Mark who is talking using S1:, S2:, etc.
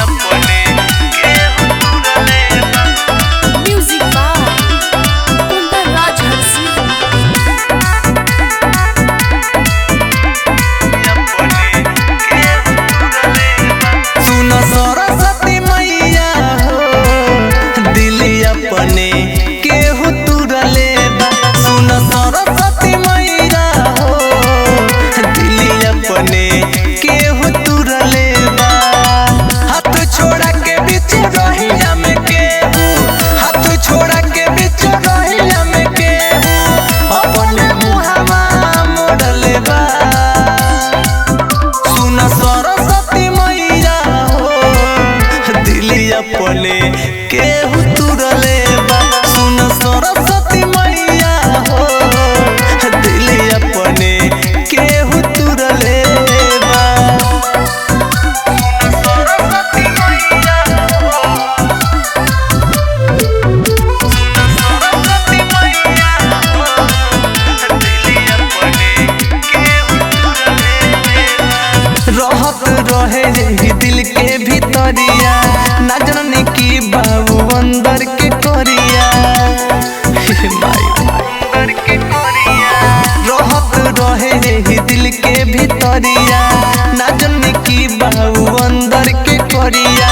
S1: अपने केहू तुरले बा। सुन सरस्वती मैया हो दिल अपने केहू तुरले बा। सुन सरस्वती मैया हो सुन सरस्वती मैया हो दिल अपने केहू तुरले बा। रहत रहे ही दिल के भीतरिया ना जाने की बाबू अंदर के कोरिया अंदर के कोरिया रहत रहे ही दिल के भीतरिया ना जाने की बाबू अंदर के कोरिया।